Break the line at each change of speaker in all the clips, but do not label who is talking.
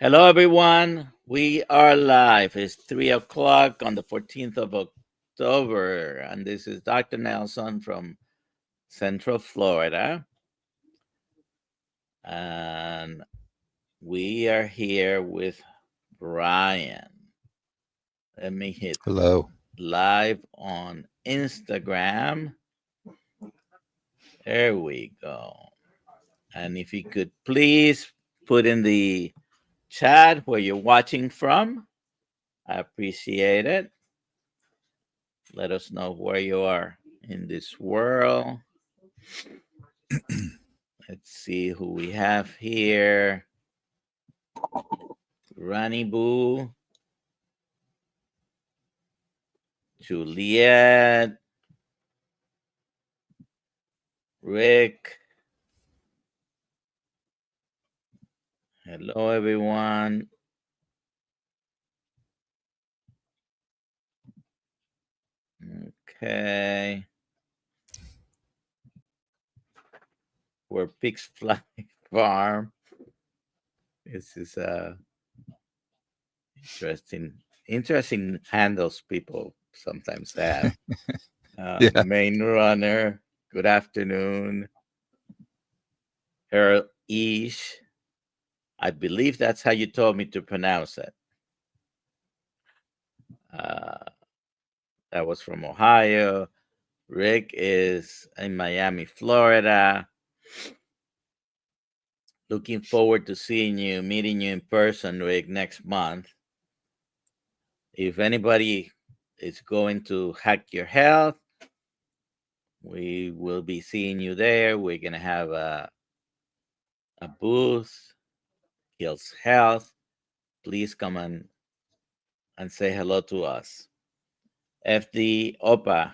Hello, everyone. We are live. It's 3 o'clock on the 14th of October, and this is Dr. Nelson from Central Florida. And we are here with Brian. Let me hit
Hello.
live on Instagram. There we go. And if you could please put in the chat where you're watching from, I appreciate it. Let us know where you are in this world. Let's see who we have here. Rani Boo, Juliet, Rick. Hello, everyone. Okay. Where pigs fly farm. This is interesting handles people sometimes have.
Yeah.
Main runner. Good afternoon. Earl Ish. I believe that's how you told me to pronounce it. Uh, that was from Ohio. Rick is in Miami, Florida. Looking forward to seeing you, meeting you in person, Rick, next month. If anybody is going to Hack Your Health, we will be seeing you there. We're going to have a booth, Hills Health. Please come and say hello to us. FD Opa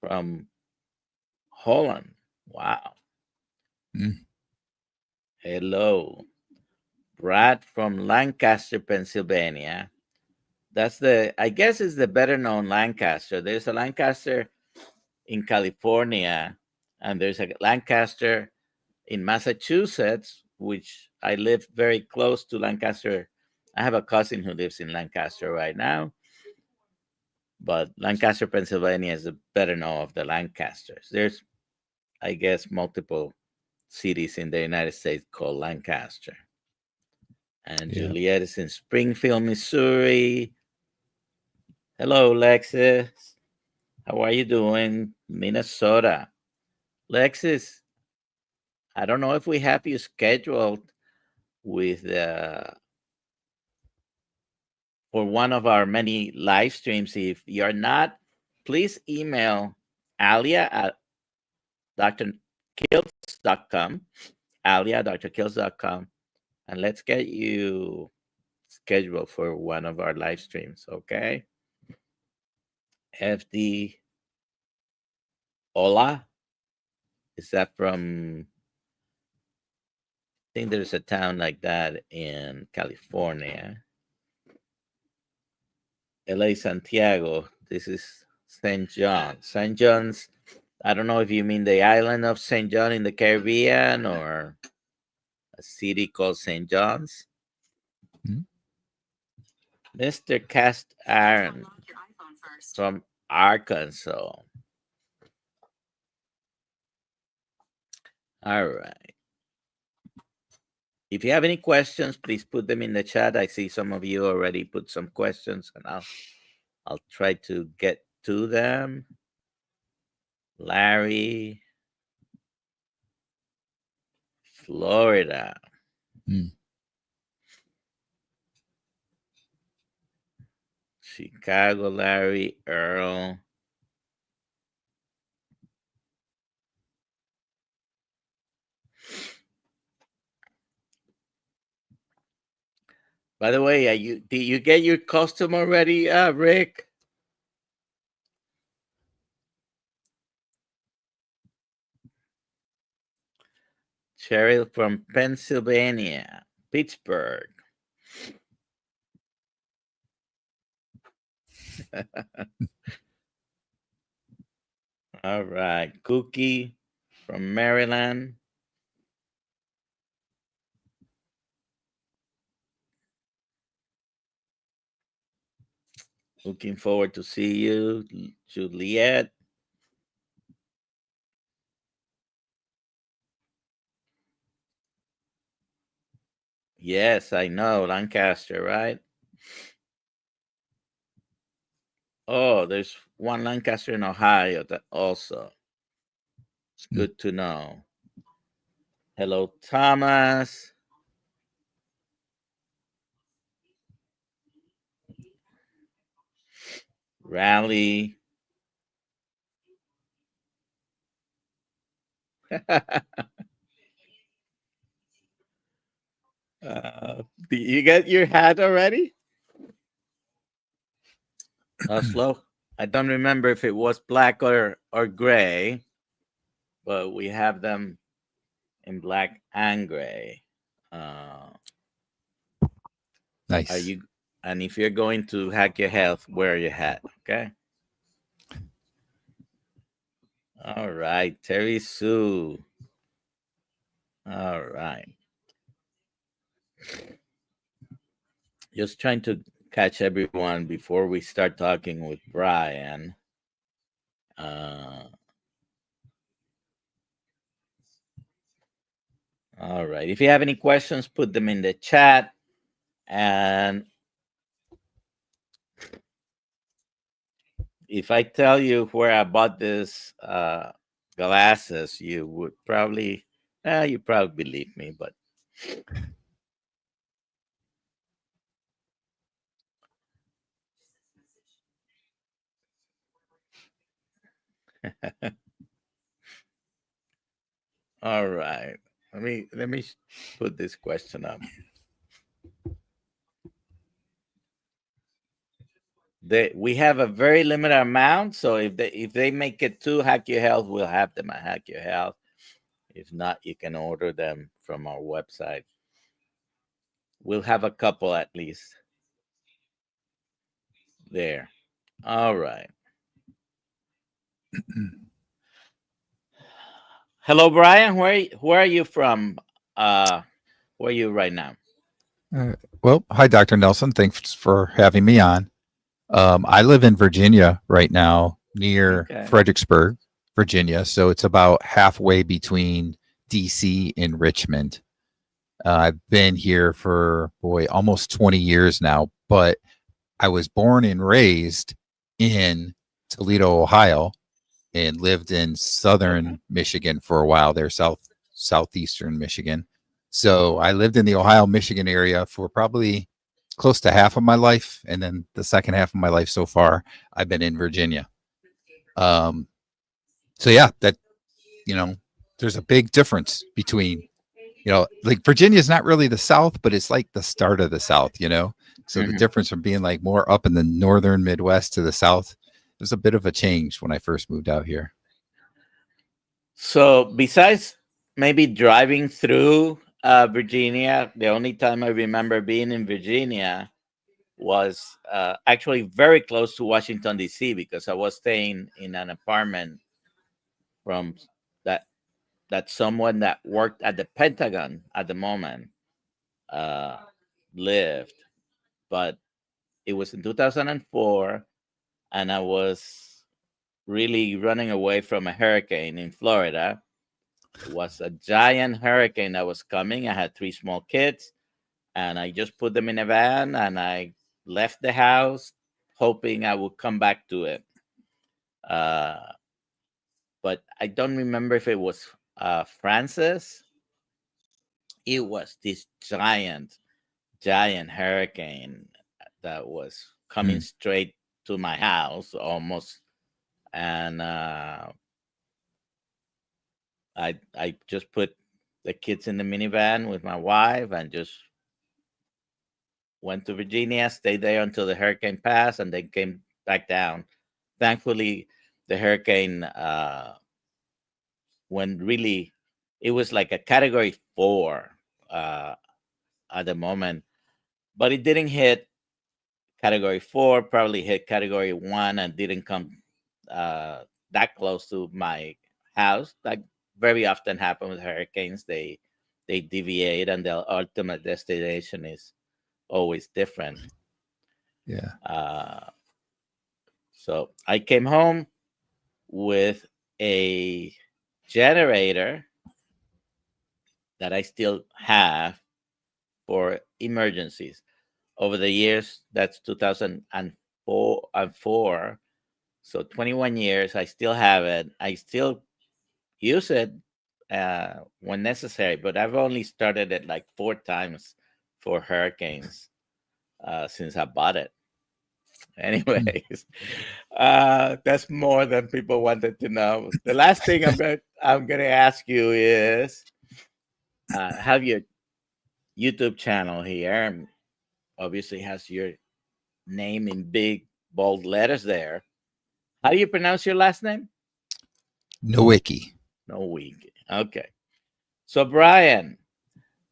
from Holland. Wow.
Mm.
Hello. Brad from Lancaster, Pennsylvania. That's I guess it's the better known Lancaster. There's a Lancaster in California, and there's a Lancaster in Massachusetts, which I live very close to Lancaster. I have a cousin who lives in Lancaster right now, but Lancaster, Pennsylvania is the better known of the Lancasters. There's, I guess, multiple cities in the United States called Lancaster. And
Yeah.
Juliet is in Springfield, Missouri. Hello, Lexus. How are you doing? Minnesota. Lexus, I don't know if we have you scheduled with for one of our many live streams. If you're not, please email Alia at drkills.com, Alia at drkills.com, and let's get you scheduled for one of our live streams, okay? FD Hola, is that from, I think there's a town like that in California. LA Santiago, this is St. John. St. John's, I don't know if you mean the island of St. John in the Caribbean or a city called St. John's.
Mm.
Mr. Cast Iron from Arkansas. All right. If you have any questions, please put them in the chat. I see some of you already put some questions, and I'll try to get to them. Larry, Florida.
Mm.
Chicago, Larry, Earl. By the way, did you get your costume already, Rick? Cheryl from Pennsylvania, Pittsburgh. All right, Cookie from Maryland. Looking forward to see you, Juliet. Yes, I know Lancaster, right? Oh, there's one Lancaster in Ohio that also. It's
mm,
good to know. Hello, Thomas. Rally. Do you get your hat already? Slow. I don't remember if it was black or gray, but we have them in black and gray. Uh, are
nice.
you? And if you're going to hack your health, wear your hat. Okay. All right, Terry Sue. All right. Just trying to catch everyone before we start talking with Brian. Uh, all right. If you have any questions, put them in the chat. And if I tell you where I bought this glasses, you would probably, you probably believe me, but all right. Let me put this question up. We have a very limited amount, so if they make it two Hack Your Health, we'll have them at Hack Your Health. If not, you can order them from our website. We'll have a couple at least there. All right. Hello, Brian. Where are you from? Uh, where are you right now?
Well, hi, Dr. Nelson. Thanks for having me on. I live in Virginia right now, near
Okay.
Fredericksburg, Virginia. So it's about halfway between DC and Richmond. I've been here for, boy, almost 20 years now, but I was born and raised in Toledo, Ohio, and lived in
Okay.
southern Michigan for a while there, southeastern Michigan. So I lived in the Ohio, Michigan area for probably close to half of my life, and then the second half of my life so far, I've been in Virginia. Um, so yeah, that you know, there's a big difference between like Virginia is not really the South, but it's like the start of the South. So the
Mhm.
difference from being like more up in the northern Midwest to the South, it was a bit of a change when I first moved out here.
So besides maybe driving through Virginia, the only time I remember being in Virginia was actually very close to Washington D.C. because I was staying in an apartment from that that someone that worked at the Pentagon at the moment uh, lived, but it was in 2004, and I was really running away from a hurricane in Florida. It was a giant hurricane that was coming. I had three small kids, and I just put them in a van and I left the house, hoping I would come back to it. Uh, but I don't remember if it was Francis. It was this giant hurricane that was coming
Mm,
straight to my house almost, and I just put the kids in the minivan with my wife and just went to Virginia, stayed there until the hurricane passed, and then came back down. Thankfully, the hurricane when really it was like a category 4 uh, at the moment, but it didn't hit category 4, probably hit category 1 and didn't come uh, that close to my house. Like very often happen with hurricanes, they deviate and their ultimate destination is always different.
yeah.
uh, So I came home with a generator that I still have for emergencies. Over the years, that's 2004 and 4. So 21 years, I still have it. I still use it when necessary, but I've only started it like 4 times for hurricanes since I bought it.
Hmm.
Anyways, that's more than people wanted to know. The last thing I'm gonna ask you is, have your YouTube channel here. Obviously, has your name in big bold letters there. How do you pronounce your last name?
Nowicki.
No week. Okay. So Brian,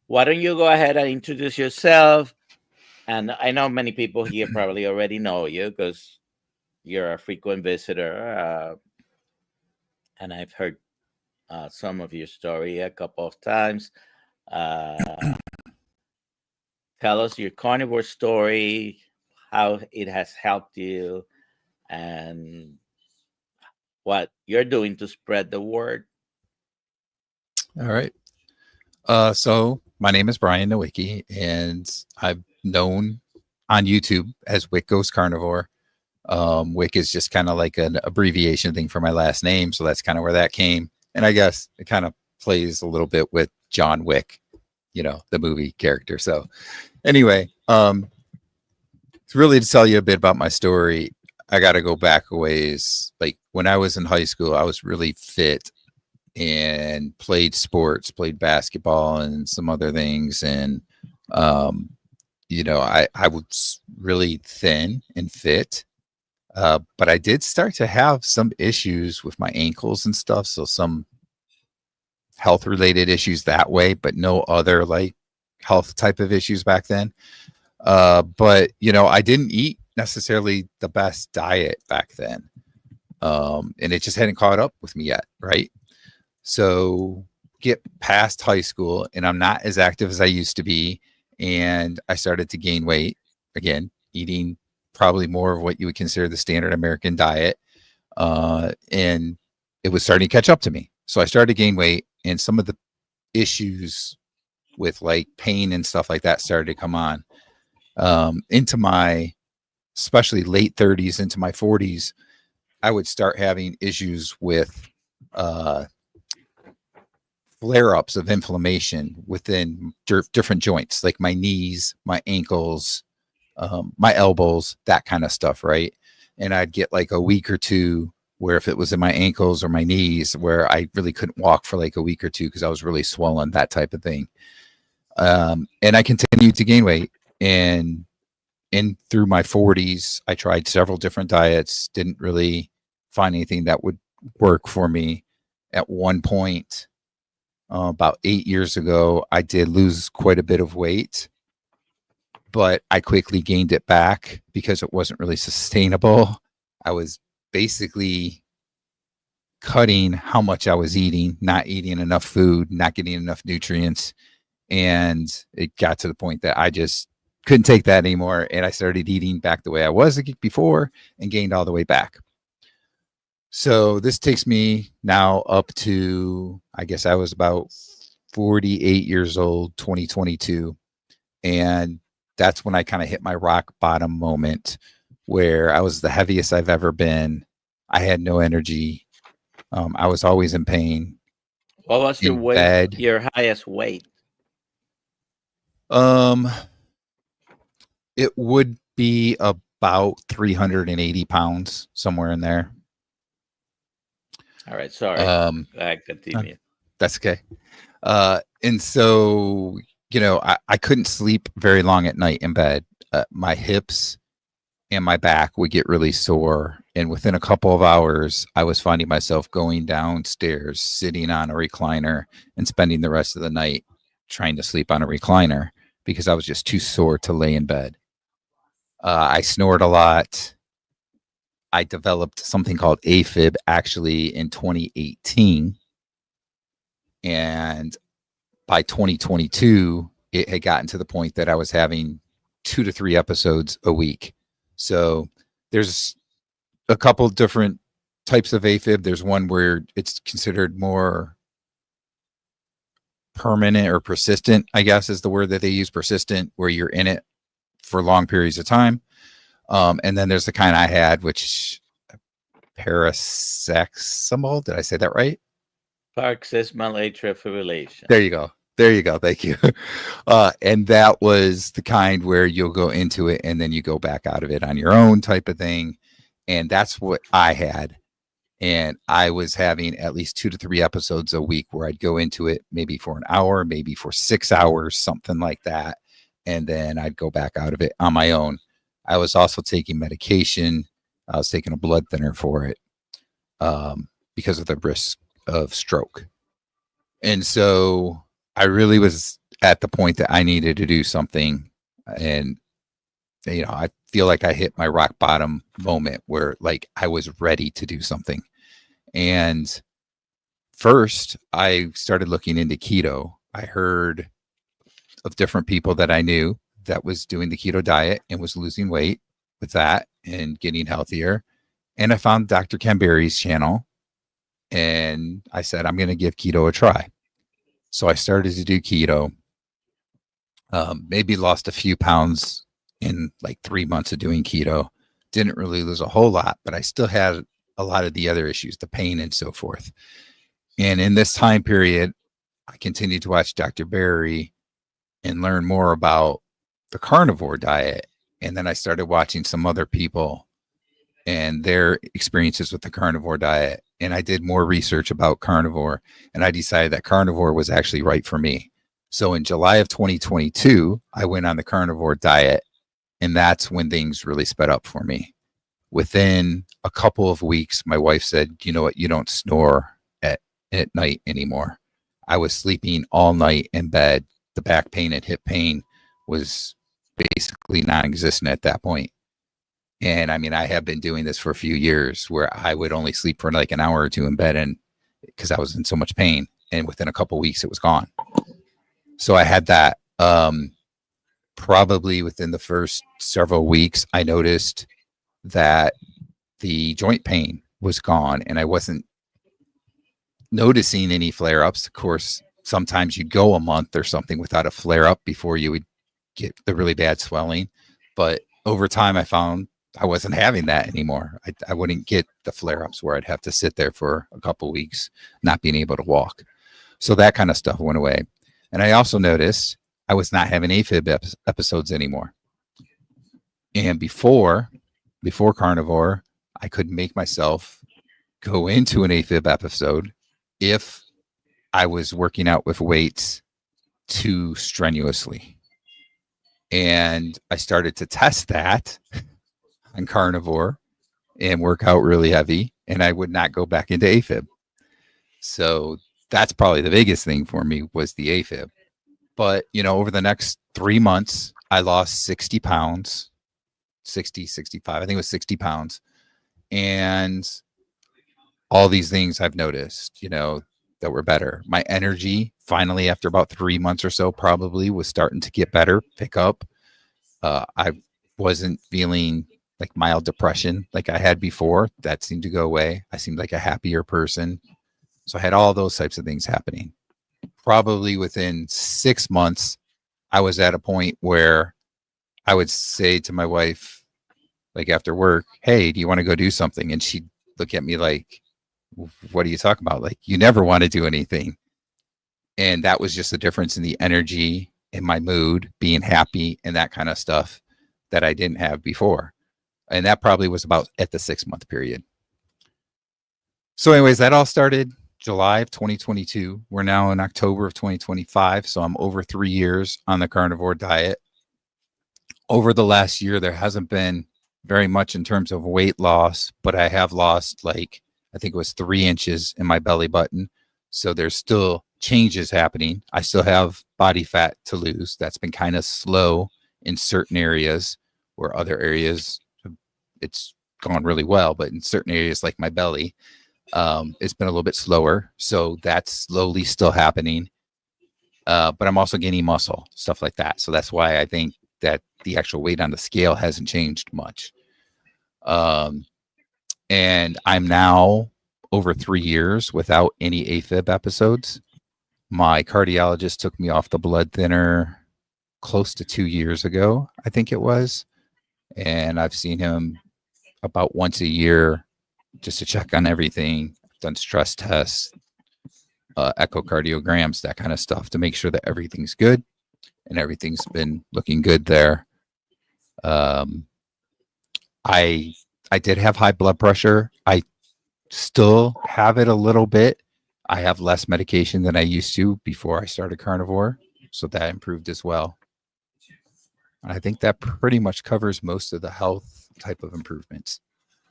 why don't you go ahead and introduce yourself? And I know many people here probably already know you because you're a frequent visitor, and I've heard some of your story a couple of times. Uh, Tell us your carnivore story, how it has helped you, and what you're doing to spread the word.
All right. So my name is Brian Nowicki, and I'm known on YouTube as Wick Goes Carnivore. Wick is just kind of like an abbreviation thing for my last name, so that's kind of where that came. And I guess it kind of plays a little bit with John Wick, the movie character. So anyway, it's really to tell you a bit about my story. I got to go back a ways. Like when I was in high school, I was really fit and played sports, played basketball and some other things. And, I was really thin and fit. But I did start to have some issues with my ankles and stuff. So some health related issues that way, but no other like health type of issues back then. But I didn't eat necessarily the best diet back then. And it just hadn't caught up with me yet. Right. So get past high school and I'm not as active as I used to be. And I started to gain weight again, eating probably more of what you would consider the standard American diet. And it was starting to catch up to me. So I started to gain weight and some of the issues with like pain and stuff like that started to come on into my, especially late 30s into my 40s. I would start having issues with flare-ups of inflammation within different joints, like my knees, my ankles, my elbows, that kind of stuff, right? And I'd get like a week or two where if it was in my ankles or my knees where I really couldn't walk for like a week or two because I was really swollen, that type of thing. And I continued to gain weight. And in through my 40s, I tried several different diets, didn't really find anything that would work for me. At one point, about 8 years ago, I did lose quite a bit of weight, but I quickly gained it back because it wasn't really sustainable. I was basically cutting how much I was eating, not eating enough food, not getting enough nutrients. And it got to the point that I just couldn't take that anymore. And I started eating back the way I was before and gained all the way back. So this takes me now up to, I guess I was about 48 years old, 2022. And that's when I kind of hit my rock bottom moment where I was the heaviest I've ever been. I had no energy. I was always in pain,
What was your
in
weight?
bed.
Your highest weight?
Um, it would be about 380 pounds, somewhere in there.
All right. Sorry.
Um,
I continue.
that's okay. And so, I couldn't sleep very long at night in bed. My hips and my back would get really sore. And within a couple of hours, I was finding myself going downstairs, sitting on a recliner, and spending the rest of the night trying to sleep on a recliner because I was just too sore to lay in bed. I snored a lot. I developed something called AFib actually in 2018. And by 2022, it had gotten to the point that I was having 2 to 3 episodes a week. So there's a couple different types of AFib. There's one where it's considered more permanent or persistent, I guess is the word that they use, persistent, where you're in it for long periods of time. And then there's the kind I had, which paroxysmal. Did I say that right?
Paroxysmal atrial fibrillation.
There you go. There you go. Thank you. And that was the kind where you'll go into it and then you go back out of it on your own type of thing. And that's what I had. And I was having at least 2 to 3 episodes a week where I'd go into it maybe for an hour, maybe for 6 hours, something like that. And then I'd go back out of it on my own. I was also taking medication. I was taking a blood thinner for it because of the risk of stroke. And so I really was at the point that I needed to do something. And, I feel like I hit my rock bottom moment where like I was ready to do something. And first I started looking into keto. I heard of different people that I knew that was doing the keto diet and was losing weight with that and getting healthier. And I found Dr. Ken Berry's channel and I said, I'm going to give keto a try. So I started to do keto, maybe lost a few pounds in like 3 months of doing keto. Didn't really lose a whole lot, but I still had a lot of the other issues, the pain and so forth. And in this time period, I continued to watch Dr. Berry and learn more about the carnivore diet. And then I started watching some other people and their experiences with the carnivore diet. And I did more research about carnivore, and I decided that carnivore was actually right for me. So in July of 2022, I went on the carnivore diet, and that's when things really sped up for me. Within a couple of weeks, my wife said, you know what, you don't snore at night anymore. I was sleeping all night in bed. The back pain and hip pain was basically non-existent at that point. And I mean, I have been doing this for a few years where I would only sleep for like an hour or two in bed, and because I was in so much pain, and within a couple of weeks it was gone. So I had that. Probably within the first several weeks, I noticed that the joint pain was gone and I wasn't noticing any flare-ups. Of course, sometimes you'd go a month or something without a flare-up before you would get the really bad swelling. But over time, I found I wasn't having that anymore. I wouldn't get the flare-ups where I'd have to sit there for a couple of weeks, not being able to walk. So that kind of stuff went away. And I also noticed I was not having AFib episodes anymore. And before carnivore, I could make myself go into an AFib episode if I was working out with weights too strenuously. And I started to test that on carnivore and work out really heavy, and I would not go back into AFib. So that's probably the biggest thing for me was the AFib. But, over the next 3 months, I lost 60 pounds, 60, 65. I think it was 60 pounds. And all these things I've noticed, that were better. My energy finally, after about 3 months or so, probably was starting to get better, pick up. I wasn't feeling like mild depression like I had before. That seemed to go away. I seemed like a happier person. So I had all those types of things happening. Probably within 6 months, I was at a point where I would say to my wife, like after work, hey, do you want to go do something? And she'd look at me like, what are you talking about? Like, you never want to do anything. And that was just the difference in the energy and my mood, being happy and that kind of stuff that I didn't have before. And that probably was about at the 6 month period. So anyways, that all started July of 2022. We're now in October of 2025. So I'm over 3 years on the carnivore diet. Over the last year, there hasn't been very much in terms of weight loss, but I have lost I think it was 3 inches in my belly button. So there's still changes happening. I still have body fat to lose. That's been kind of slow in certain areas, where other areas it's gone really well. But in certain areas like my belly, it's been a little bit slower. So that's slowly still happening. But I'm also gaining muscle, stuff like that. So that's why I think that the actual weight on the scale hasn't changed much. And I'm now over 3 years without any AFib episodes. My cardiologist took me off the blood thinner close to 2 years ago, I think it was. And I've seen him about once a year just to check on everything. I've done stress tests, echocardiograms, that kind of stuff to make sure that everything's good, and everything's been looking good there. Um, I I did have high blood pressure. I still have it a little bit. I have less medication than I used to before I started carnivore, so that improved as well. I think that pretty much covers most of the health type of improvements.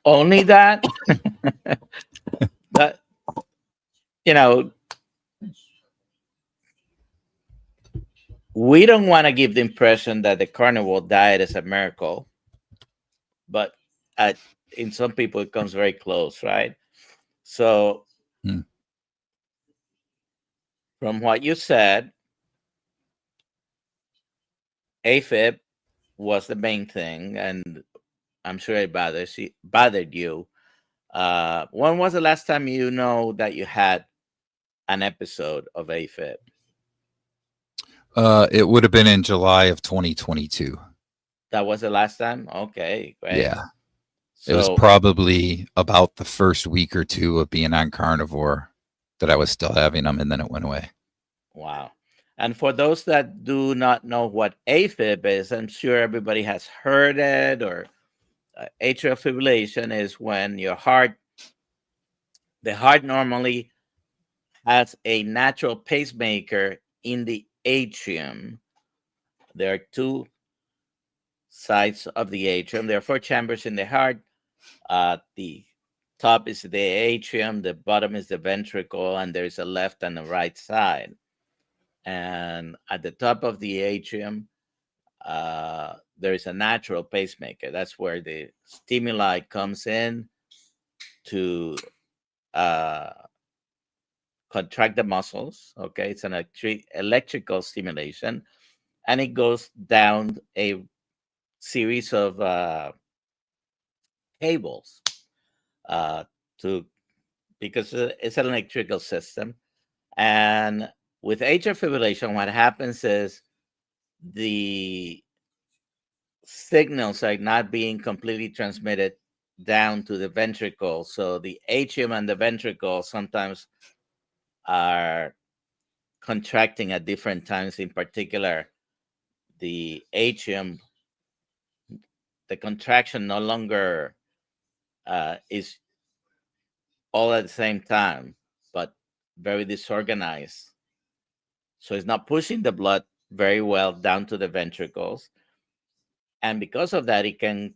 Only that, that you know, we don't want to give the impression that the carnivore diet is a miracle, but uh, in some people it comes very close, right? So,
Hmm.
from what you said, AFib was the main thing, and I'm sure it bothered you. When was the last time you know that you had an episode of AFib?
It would have been in July of 2022.
That was the last time. Okay, great.
Yeah, it was
So,
probably about the first week or two of being on carnivore that I was still having them, and then it went away.
wow. And for those that do not know what AFib is, I'm sure everybody has heard it. Or atrial fibrillation is when the heart normally has a natural pacemaker in the atrium. There are two sides of the atrium. There are four chambers in the heart. The top is the atrium, the bottom is the ventricle, and there's a left and a right side. And at the top of the atrium, there is a natural pacemaker. That's where the stimuli comes in to uh, contract the muscles. Okay, it's an electrical stimulation, and it goes down a series of cables uh, to because it's an electrical system. And with atrial fibrillation, what happens is the signals are not being completely transmitted down to the ventricle. So the atrium and the ventricle sometimes are contracting at different times. In particular, the atrium, the contraction no longer is all at the same time, but very disorganized. So it's not pushing the blood very well down to the ventricles. And because of that, it can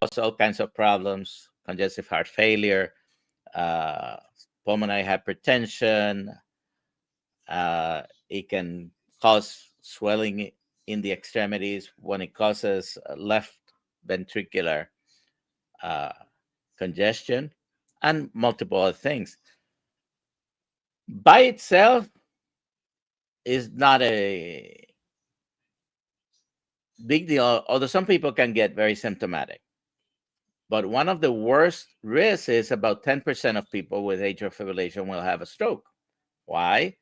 cause all kinds of problems: congestive heart failure, uh, pulmonary hypertension. It can cause swelling in the extremities when it causes left ventricular uh, congestion, and multiple other things. By itself is not a big deal, although some people can get very symptomatic. But one of the worst risks is about 10% of people with atrial fibrillation will have a stroke. Why?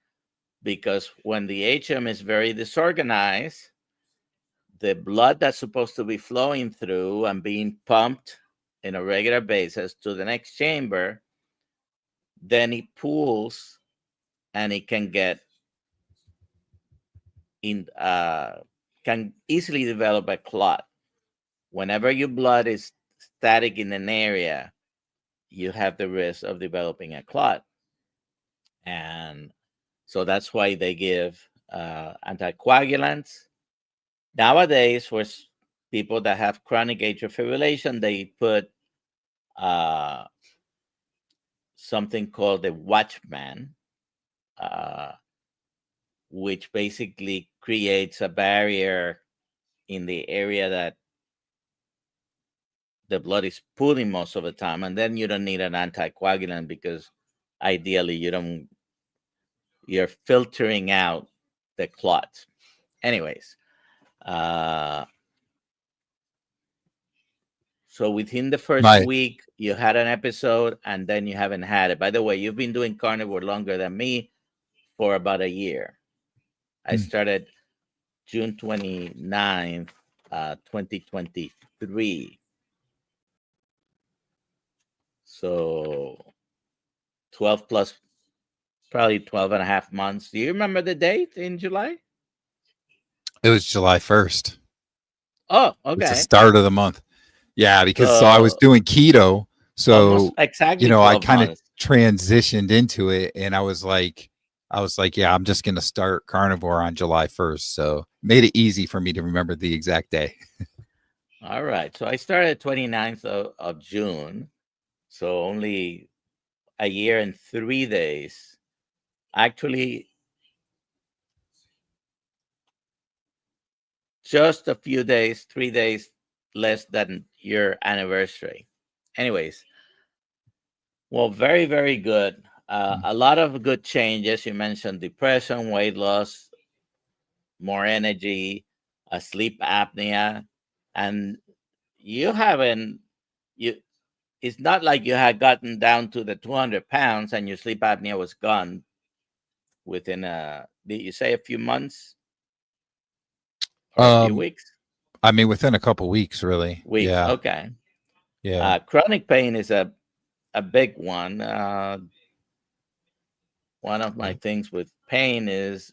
Because when the atrium is very disorganized, the blood that's supposed to be flowing through and being pumped in a regular basis to the next chamber, then it pools and it can get in, can easily develop a clot. Whenever your blood is static in an area, you have the risk of developing a clot. And so that's why they give anticoagulants. Nowadays, for people that have chronic atrial fibrillation, they put uh, something called the Watchman, uh, which basically creates a barrier in the area that the blood is pooling most of the time. And then you don't need an anticoagulant because ideally you're filtering out the clot. Anyways, uh, So within the first
My
week, you had an episode, and then you haven't had it. By the way, you've been doing carnivore longer than me for about a year. I
mm,
started June 29th, 2023. So 12 plus, probably 12 and a half months. Do you remember the date in July?
it was July 1st.
Oh,
It's the
okay.
start of the month. Yeah, because so I was
So
doing keto,
almost
so
exactly
I
12
kind of
months.
transitioned into it, and I was like, yeah, I'm just gonna start carnivore on July 1st. So made it easy for me to remember the exact day.
All right. So I started 29th of June. So only a year and 3 days. Actually, just a few days, 3 days less than your anniversary. Anyways, well, very, very good.
Mm.
A lot of good changes. You mentioned depression, weight loss, more energy, sleep apnea, and you haven't. You. It's not like you had gotten down to the 200 pounds and your sleep apnea was gone within a. Did you say a few months or a few
Um,
weeks?
I mean, within a couple weeks, really.
Weeks.
Yeah,
Okay.
yeah,
Chronic pain is a big one. One of my
yeah,
things with pain is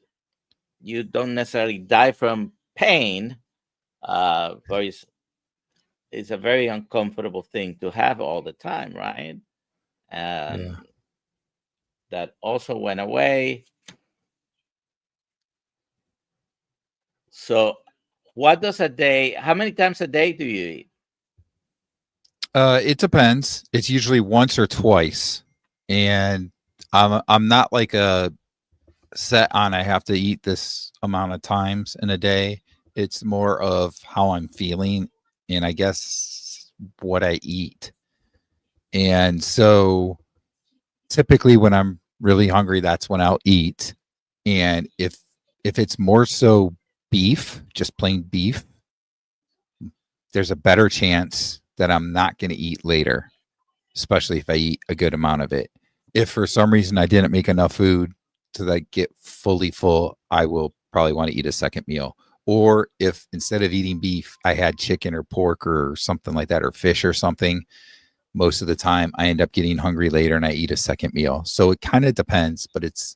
you don't necessarily die from pain. But it's a very uncomfortable thing to have all the time, right?
yeah.
And that also went away. So, what does a day? How many times a day do you eat?
It depends. It's usually once or twice, and I'm not like a set on I have to eat this amount of times in a day. It's more of how I'm feeling and I guess what I eat. And so typically when I'm really hungry, that's when I'll eat. And if it's more so beef, just plain beef, there's a better chance that I'm not going to eat later, especially if I eat a good amount of it. If for some reason I didn't make enough food to like get fully full, I will probably want to eat a second meal. Or if instead of eating beef, I had chicken or pork or something like that, or fish or something, most of the time I end up getting hungry later and I eat a second meal. So it kind of depends, but it's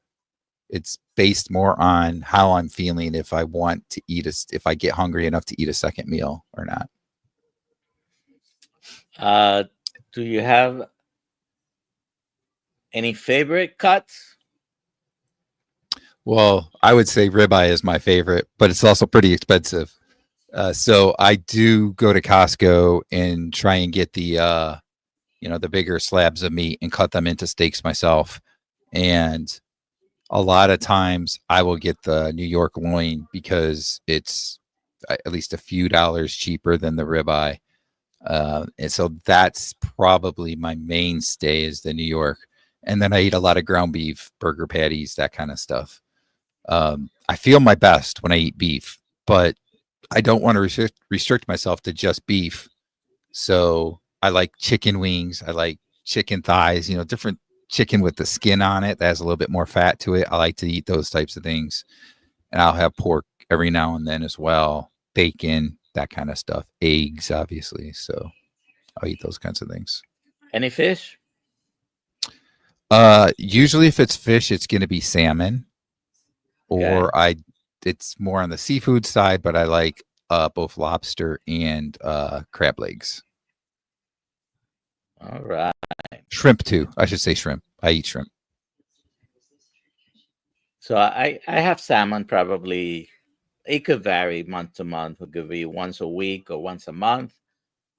based more on how I'm feeling if I want to eat if I get hungry enough to eat a second meal or not.
Uh, do you have any favorite cuts?
Well, I would say ribeye is my favorite, but it's also pretty expensive. So I do go to Costco and try and get the bigger slabs of meat and cut them into steaks myself. And a lot of times I will get the New York loin because it's at least a few dollars cheaper than the ribeye. And so that's probably my mainstay is the New York. And then I eat a lot of ground beef, burger patties, that kind of stuff. I feel my best when I eat beef, but I don't want to restrict myself to just beef. So I like chicken wings. I like chicken thighs, different chicken with the skin on it that has a little bit more fat to it. I like to eat those types of things. And I'll have pork every now and then as well, bacon, that kind of stuff, eggs, obviously. So I'll eat those kinds of things.
Any fish?
Usually if it's fish, it's going to be salmon
Okay.
or it's more on the seafood side, but I like both lobster and crab legs.
All right.
Shrimp too. I should say shrimp. I eat shrimp.
So I have salmon probably. It could vary month to month. It could be once a week or once a month.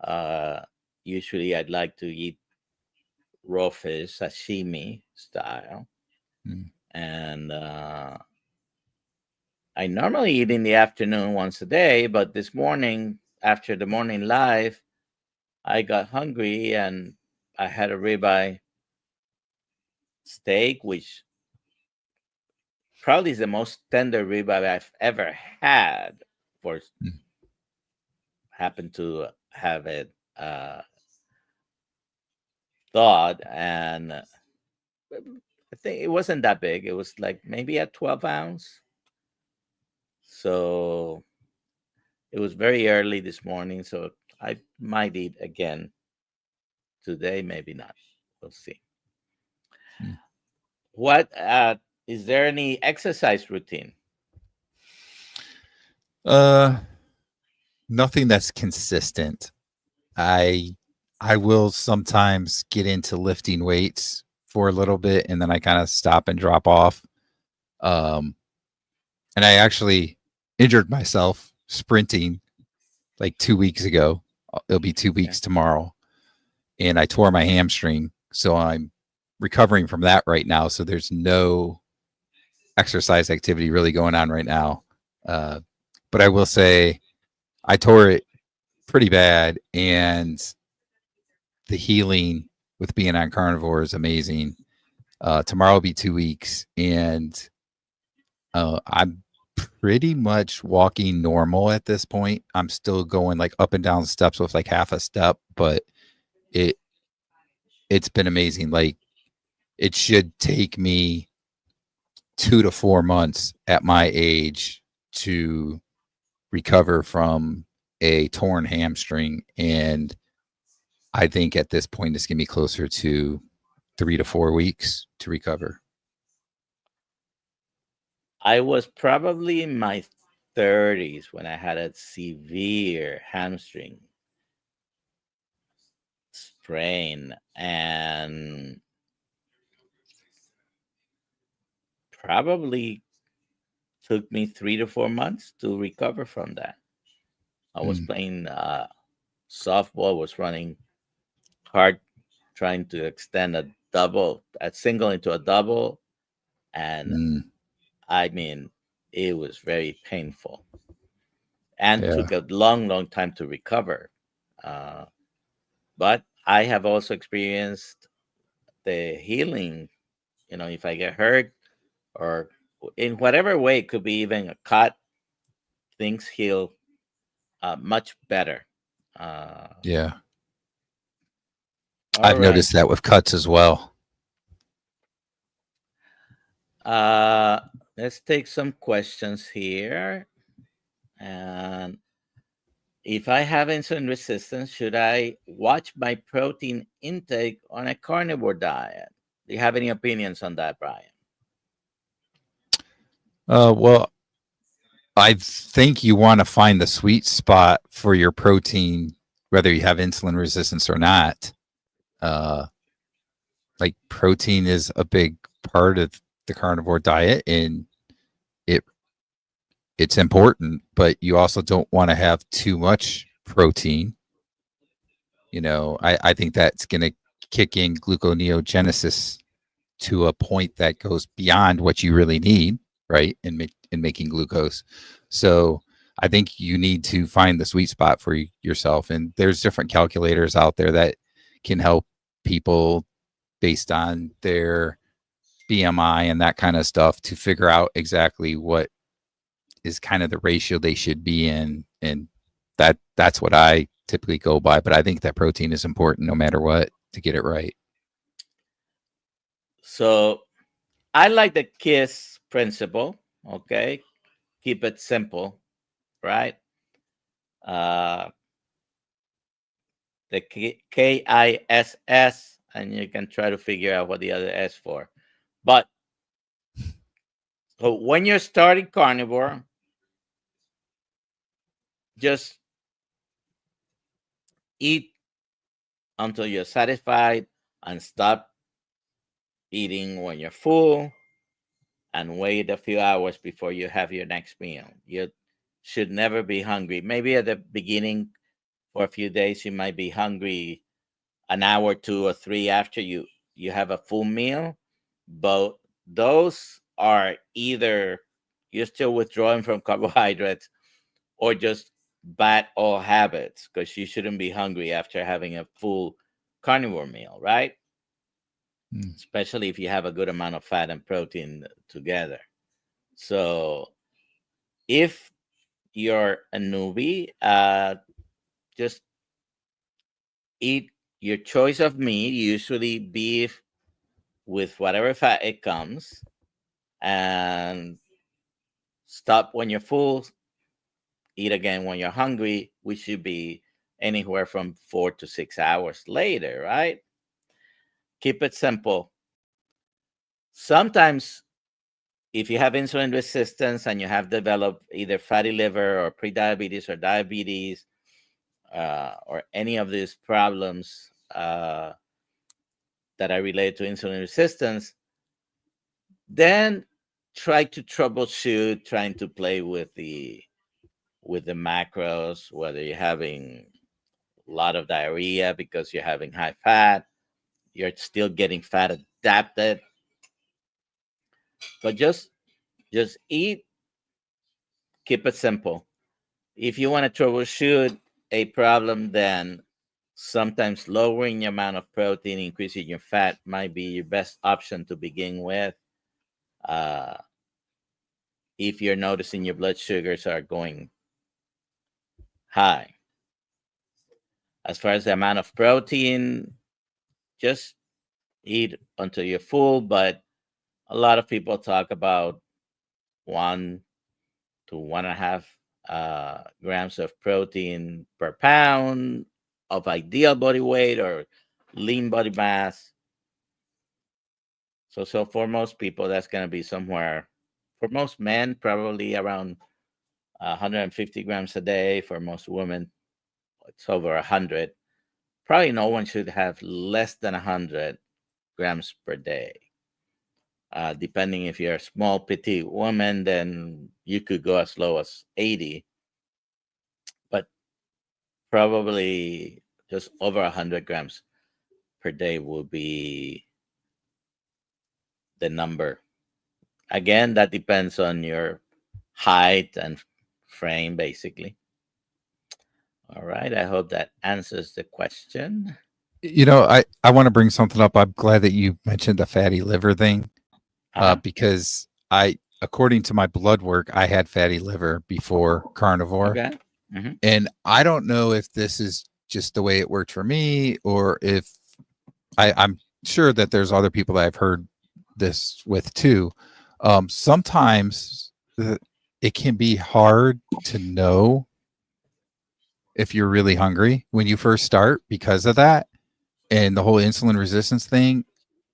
Uh, Usually, I'd like to eat raw fish, sashimi style,
Mm.
and I normally eat in the afternoon once a day. But this morning, after the morning live, I got hungry and I had a ribeye steak, which probably is the most tender ribeye I've ever had. For
Mm.
happened to have it uh, thought, and I think it wasn't that big. It was like maybe a 12 ounce. So it was very early this morning. So I might eat again today, maybe not. We'll see.
Mm.
What is there any exercise routine?
Uh, Nothing that's consistent. I I will sometimes get into lifting weights for a little bit and then I kind of stop and drop off. Um, and I actually injured myself sprinting like 2 weeks ago. It'll be two
Okay.
weeks tomorrow, and I tore my hamstring, so I'm recovering from that right now. So there's no exercise activity really going on right now. Uh, but I will say I tore it pretty bad, and the healing with being on carnivore is amazing. Tomorrow will be 2 weeks, and I'm pretty much walking normal at this point. I'm still going like up and down steps with like half a step, but it it's been amazing. Like it should take me 2 to 4 months at my age to recover from a torn hamstring, and I think at this point it's gonna be closer to 3 to 4 weeks to recover.
I was probably in my 30s when I had a severe hamstring sprain, and probably took me 3 to 4 months to recover from that. I was
Mm,
playing softball, was running hard, trying to extend a single into a double, and
mm,
I mean, it was very painful and
yeah,
took a long, long time to recover. Uh, but I have also experienced the healing. If I get hurt or in whatever way, it could be even a cut, things heal much better. Uh,
yeah.
all
I've
right.
noticed that with cuts as well.
Uh, let's take some questions here. And if I have insulin resistance, should I watch my protein intake on a carnivore diet? Do you have any opinions on that, Brian?
Well, I think you want to find the sweet spot for your protein, whether you have insulin resistance or not. Uh, like protein is a big part of the carnivore diet, and it it's important, but you also don't want to have too much protein. I think that's going to kick in gluconeogenesis to a point that goes beyond what you really need, right? In making glucose. So I think you need to find the sweet spot for yourself. And there's different calculators out there that can help people based on their BMI and that kind of stuff to figure out exactly what is kind of the ratio they should be in. And that's what I typically go by. But I think that protein is important no matter what to get it right.
So I like the KISS principle. Okay. Keep it simple, right? Uh, the KISS, and you can try to figure out what the other S for. But so when you're starting carnivore, just eat until you're satisfied and stop eating when you're full and wait a few hours before you have your next meal. You should never be hungry. Maybe at the beginning for a few days you might be hungry an hour, 2 or 3 after you have a full meal, but those are either you're still withdrawing from carbohydrates or just bad old habits because you shouldn't be hungry after having a full carnivore meal, right?
Mm.
Especially if you have a good amount of fat and protein together. So if you're a newbie, just Eat your choice of meat, usually beef with whatever fat it comes, and stop when you're full, eat again when you're hungry, which should be anywhere from 4 to 6 hours later, right? Keep it simple. Sometimes, if you have insulin resistance and you have developed either fatty liver or prediabetes or diabetes or any of these problems that are related to insulin resistance, then try to troubleshoot, trying to play with the macros, whether you're having a lot of diarrhea because you're having high fat, you're still getting fat adapted, but just eat, keep it simple. If you want to troubleshoot a problem, then sometimes lowering your amount of protein, increasing your fat might be your best option to begin with. Uh, if you're noticing your blood sugars are going high. As far as the amount of protein, just eat until you're full, but a lot of people talk about 1 to 1.5 grams of protein per pound of ideal body weight or lean body mass. So for most people, that's going to be somewhere, for most men, probably around 150 grams a day. For most women, it's over 100. Probably no one should have less than 100 grams per day. Depending if you're a small, petite woman, then you could go as low as 80, but probably just over 100 grams per day will be the number. Again, that depends on your height and frame, basically. All right. I hope that answers the question.
I want to bring something up. I'm glad that you mentioned the fatty liver thing,
Uh huh.
because according to my blood work, I had fatty liver before carnivore,
Okay. Hmm.
and I don't know if this is just the way it worked for me, or if I'm sure that there's other people that I've heard this with too. Sometimes it can be hard to know if you're really hungry when you first start because of that and the whole insulin resistance thing.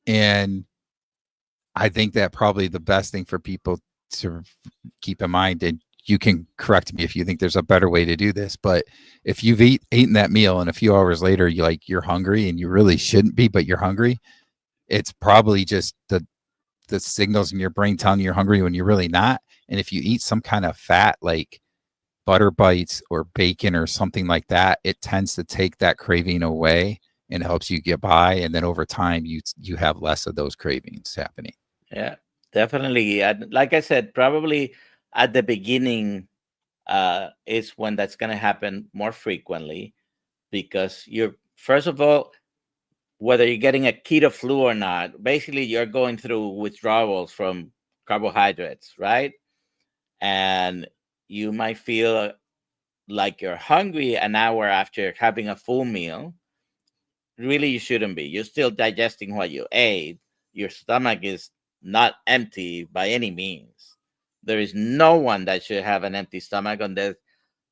And I think that probably the best thing for people to keep in mind, and you can correct me if you think there's a better way to do this, but if you've eaten that meal and a few hours later you're hungry and you really shouldn't be, but you're hungry, it's probably just the signals in your brain telling you you're hungry when you're really not. And if you eat some kind of fat like butter bites or bacon or something like that, it tends to take that craving away and helps you get by. And then over time, you have less of those cravings happening.
Yeah, definitely. Like I said, probably at the beginning is when that's going to happen more frequently because you're, first of all, whether you're getting a keto flu or not, basically you're going through withdrawals from carbohydrates, right? And you might feel like you're hungry an hour after having a full meal. Really, you shouldn't be. You're still digesting what you ate. Your stomach is not empty by any means. There is no one that should have an empty stomach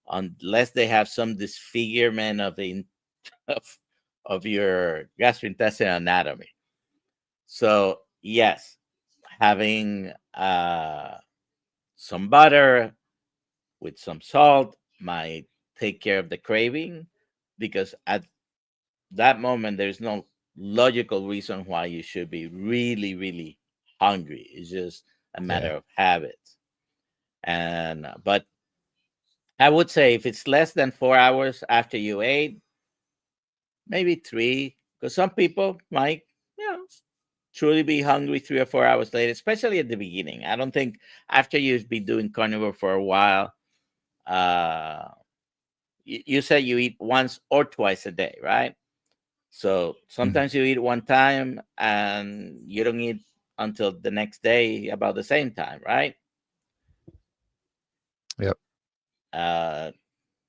unless they have some disfigurement of the of, of your gastrointestinal anatomy. So yes, having some butter with some salt might take care of the craving because at that moment there's no logical reason why you should be really, really hungry. It's just a matter
Yeah.
of habit. And but I would say if it's less than 4 hours after you ate, maybe three, because some people might, you know, truly be hungry 3 or 4 hours later, especially at the beginning. I don't think after you've been doing carnivore for a while, uh, you say you eat once or twice a day, right? So
Mhm.
sometimes you eat one time and you don't eat until the next day about the same time, right?
Yep.
Uh,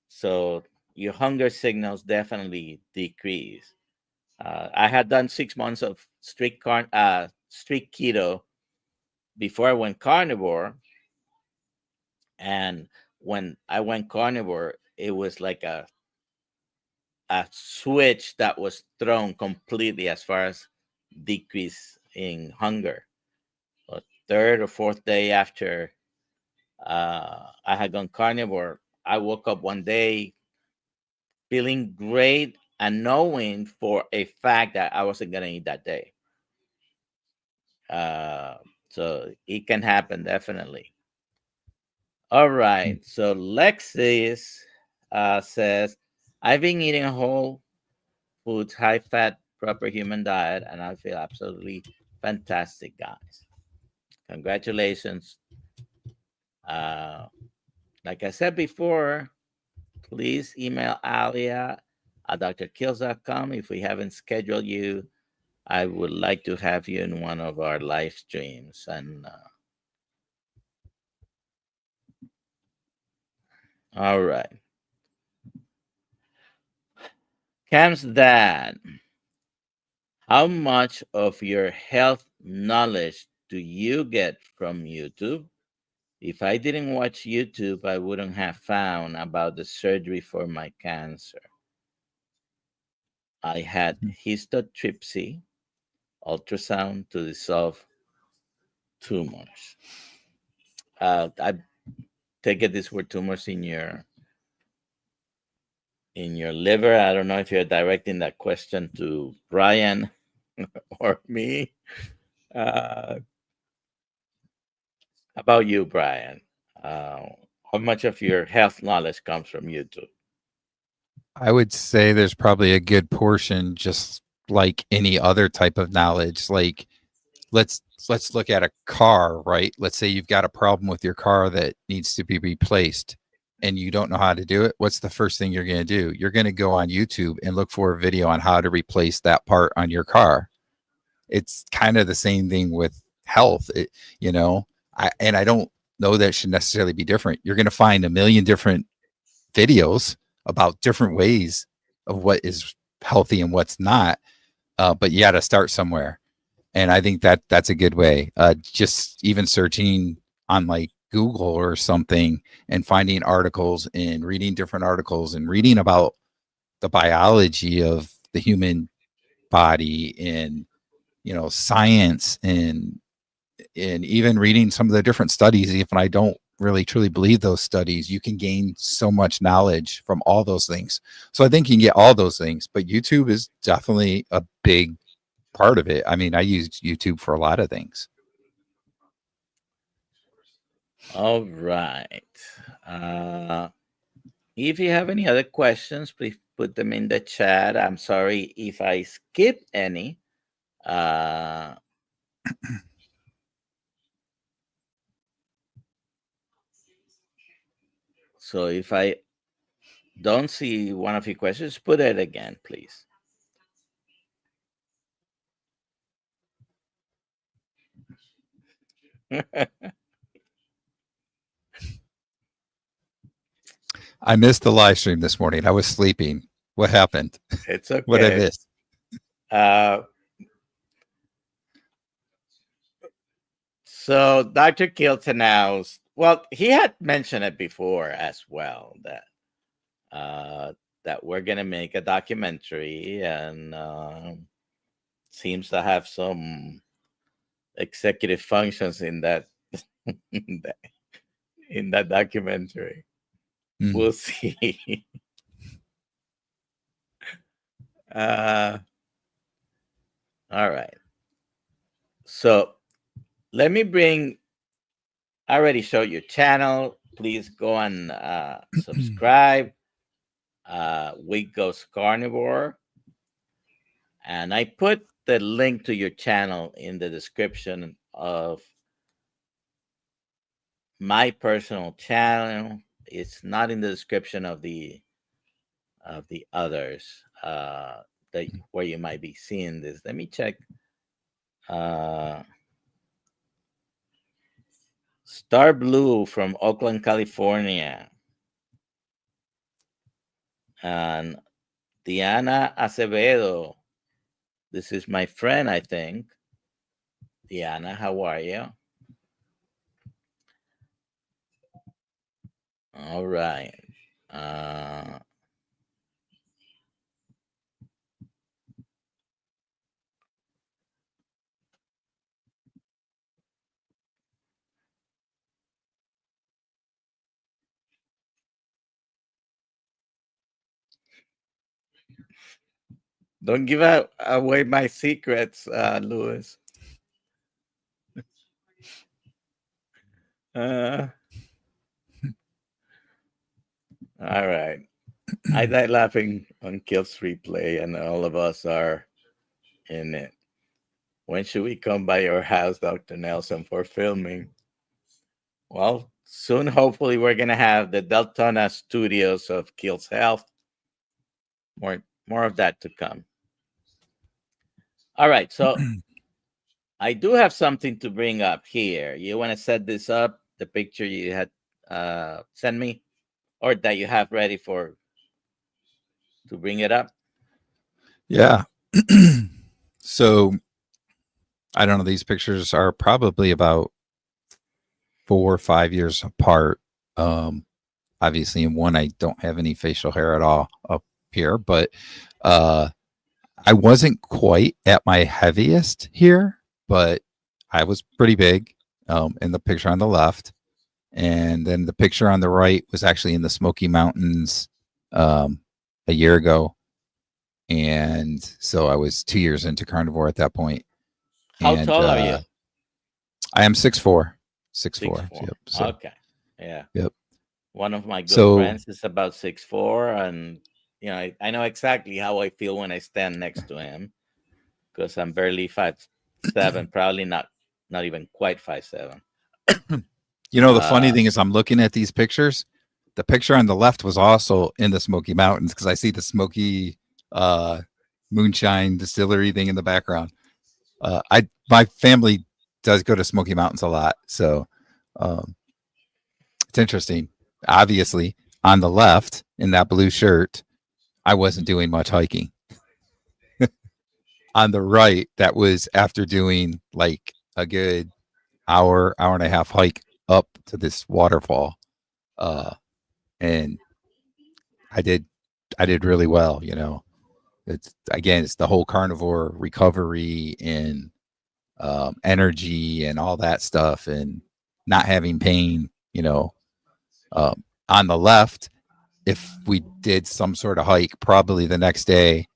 so your hunger signals definitely decrease. I had done 6 months of strict keto before I went carnivore, and when I went carnivore, it was like a switch that was thrown completely as far as decrease in hunger. A third or fourth day after I had gone carnivore, I woke up one day feeling great and knowing for a fact that I wasn't gonna eat that day. Uh, so it can happen definitely. All right. So Lexis says, I've been eating a whole foods, high fat, proper human diet, and I feel absolutely fantastic, guys. Congratulations. Uh, like I said before, please email Alia at drkills.com. If we haven't scheduled you, I would like to have you in one of our live streams. And all right. Cam's dad, how much of your health knowledge do you get from YouTube? If I didn't watch YouTube, I wouldn't have found about the surgery for my cancer. I had histotripsy, ultrasound to dissolve tumors. I take it these were tumors in your liver. I don't know if you're directing that question to Brian or me. Uh, about you, Brian? Uh, how much of your health knowledge comes from YouTube?
I would say there's probably a good portion, just like any other type of knowledge. Like let's let's look at a car, right? Let's say you've got a problem with your car that needs to be replaced and you don't know how to do it. What's the first thing you're going to do? You're going to go on YouTube and look for a video on how to replace that part on your car. It's kind of the same thing with health. You know, I don't know that it should necessarily be different. You're going to find a million different videos about different ways of what is healthy and what's not. But you got to start somewhere, and I think that that's a good way. Just even searching on like Google or something and finding articles and reading different articles and reading about the biology of the human body and science and even reading some of the different studies, even I don't really truly believe those studies, you can gain so much knowledge from all those things. So I think you can get all those things, but YouTube is definitely a big part of it. I mean, I use YouTube for a lot of things.
All right. Uh, if you have any other questions, please put them in the chat. I'm sorry if I skipped any. Uh, so if I don't see one of your questions, put it again, please.
I missed the live stream this morning. I was sleeping. What happened?
It's
What I
okay.
missed?
Uh, so Dr. Kiltonhouse, well, he had mentioned it before as well uh, that we're gonna make a documentary, and seems to have some executive functions in that in that, in that documentary.
Mm.
We'll see. uh, all right. So let me bring. I already showed your channel. Please go and subscribe. Week Goes Carnivore, and I put the link to your channel in the description of my personal channel. It's not in the description of the others that where you might be seeing this. Let me check. Uh, Star Blue from Oakland, California. And Diana Acevedo, this is my friend, I think. Diana, how are you? All right. Uh, don't give away my secrets, Louis. Uh, all right. I died laughing on Kills Replay, and all of us are in it. When should we come by your house, Dr. Nelson, for filming? Well, soon, hopefully, we're going to have the Deltona studios of Kills Health. More of that to come. All right. So I do have something to bring up here. You want to set this up, the picture you had sent me, or that you have ready for to bring it up?
Yeah. So I don't know. These pictures are probably about 4 or 5 years apart. Um, Obviously, in one, I don't have any facial hair at all up here, but uh, I wasn't quite at my heaviest here, but I was pretty big in the picture on the left. And then the picture on the right was actually in the Smoky Mountains um, a year ago. And so I was 2 years into carnivore at that point.
How
And
tall are you?
I am 6'4". Six
Six
four.
four.
Yep. So
Okay. Yeah.
yep.
One of my good
So
friends is about 6'4", and I know exactly how I feel when I stand next to him because I'm barely 5'7", probably not even quite 5'7".
the funny
Uh,
thing is I'm looking at these pictures. The picture on the left was also in the Smoky Mountains because I see the Smoky uh, moonshine distillery thing in the background. I My family does go to Smoky Mountains a lot, so um, it's interesting. Obviously, on the left in that blue shirt, I wasn't doing much hiking. On the right, that was after doing like a good hour and a half hike up to this waterfall, and I did I did really well. It's again, it's the whole carnivore recovery and energy and all that stuff, and not having pain. On the left, if we did some sort of hike, probably the next day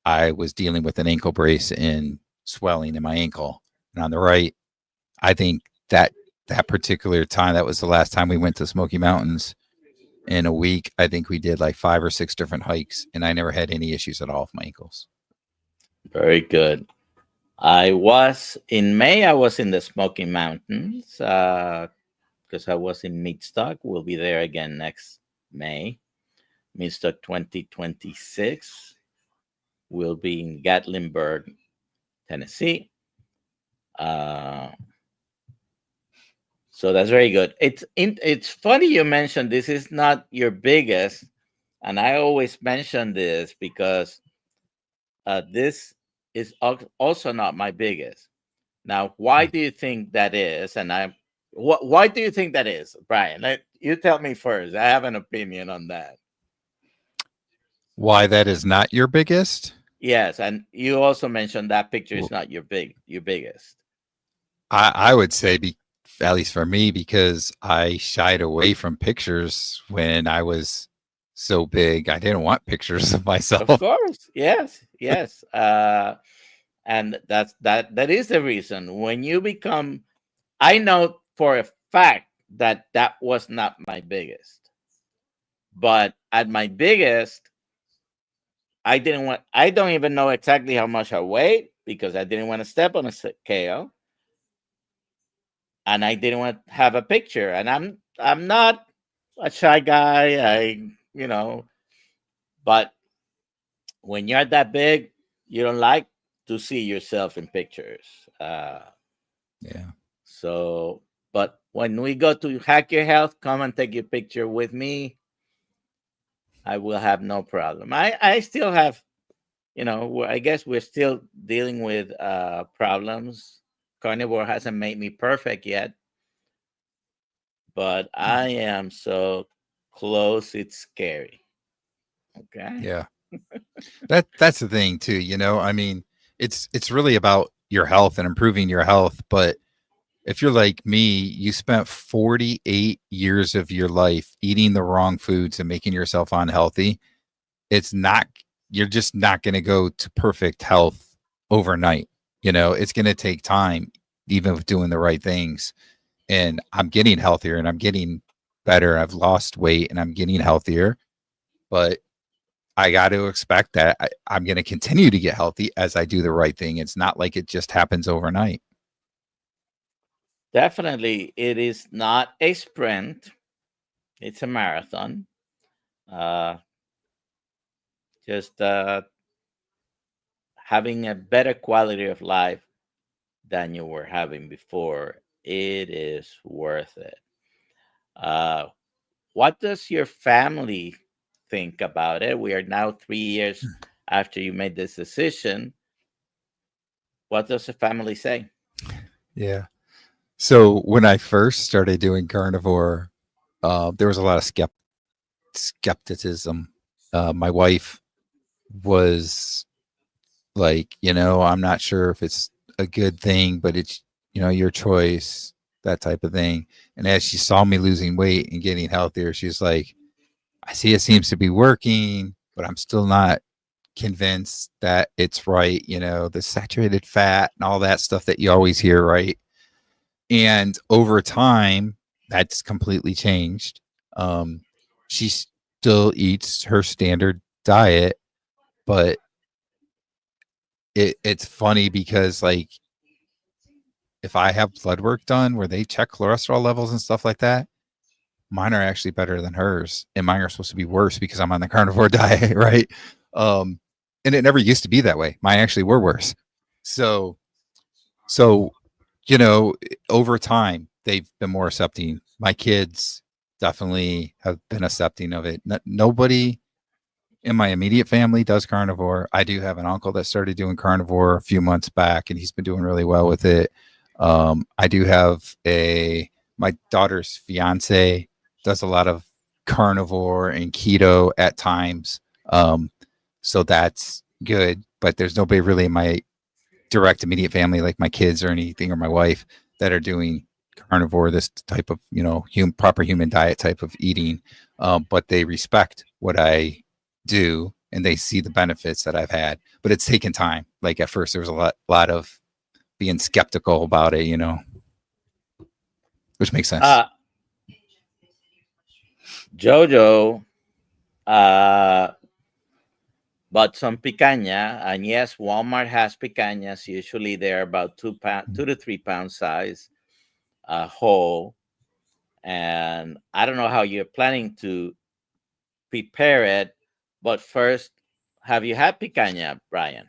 I was dealing with an ankle brace and swelling in my ankle. And on the right, I think that particular time, that was the last time we went to Smoky Mountains in a week. I think we did like 5 or 6 different hikes, and I never had any issues at all with my ankles.
Very good. I was in May. I was in the Smoky Mountains because I was in Meatstock. We'll be there again next May. Meatstock 2026. We'll be in Gatlinburg, Tennessee. Uh, so that's very good. It's funny you mentioned this is not your biggest, and I always mention this because this is also not my biggest. Now, why do you think that is? And why do you think that is, Brian? You tell me first. I have an opinion on that.
Why that is not your biggest?
Yes, and you also mentioned that picture is not your biggest.
I would say, at least for me, because I shied away from pictures when I was so big. I didn't want pictures of
Of
myself.
course, yes, yes, and that is the reason. When you become, I know for a fact that that was not my biggest, but at my biggest, I didn't want. I don't even know exactly how much I weighed because I didn't want to step on a scale, and I didn't want to have a picture. And I'm not a shy guy. You know, but when you're that big, you don't like to see yourself in pictures.
Yeah.
So, but when we go to Hack Your Health, come and take your picture with me. I will have no problem. I still have, I guess we're still dealing with problems. Carnivore hasn't made me perfect yet, but I am so close. It's scary. Okay.
Yeah. That's the thing too, I mean, it's really about your health and improving your health, but if you're like me, you spent 48 years of your life eating the wrong foods and making yourself unhealthy. It's not You're just not going to go to perfect health overnight. It's going to take time, even with doing the right things. And I'm getting healthier and I'm getting better. I've lost weight and I'm getting healthier, but I got to expect that I'm going to continue to get healthy as I do the right thing. It's not like it just happens overnight.
Definitely, it is not a sprint, it's a marathon. Uh, just having a better quality of life than you were having before, it is worth it. Uh, what does your family think about it? We are now 3 years after you made this decision. What does the family say?
Yeah. So when I first started doing carnivore, there was a lot of skepticism. My wife was like, I'm not sure if it's a good thing, but it's, your choice, that type of thing. And as she saw me losing weight and getting healthier, she's like, I see it seems to be working, but I'm still not convinced that it's right. The saturated fat and all that stuff that you always hear, right? And over time, that's completely changed. Um, she still eats her standard diet, but it's funny because like if I have blood work done where they check cholesterol levels and stuff like that, mine are actually better than hers, and mine are supposed to be worse because I'm on the carnivore diet, right? Um, and it never used to be that way. Mine actually were worse. So, so you know, over time they've been more accepting. My kids definitely have been accepting of it. Nobody in my immediate family does carnivore. I do have an uncle that started doing carnivore a few months back, and he's been doing really well with it. I do have my daughter's fiance does a lot of carnivore and keto at times, so that's good. But there's nobody really in my direct immediate family, like my kids or anything, or my wife, that are doing carnivore, this type of proper human diet type of eating. But they respect what I do and they see the benefits that I've had. But it's taken time. Like at first, there was a lot of being skeptical about it, which makes sense.
Uh, Jojo uh, bought some picanha, and yes, Walmart has picanhas. Usually they're about 2 pound, 2 to 3 pound size, whole. And I don't know how you're planning to prepare it, but first, have you had picanha, Brian?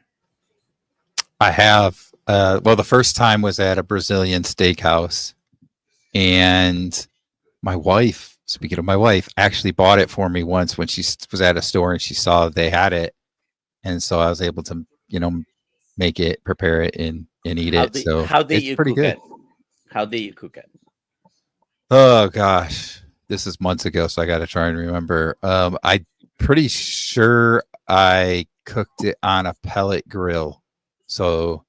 I have. Well, the first time was at a Brazilian steakhouse, and my wife, speaking of my wife, actually bought it for me once when she was at a store and she saw they had it, and so I was able to, make it, prepare it, and eat
How
it.
did
So
how did
it's
you
pretty
cook
good.
it? How did you cook it?
Oh gosh, this is months ago, so I got to try and remember. I pretty sure I cooked it on a pellet grill, so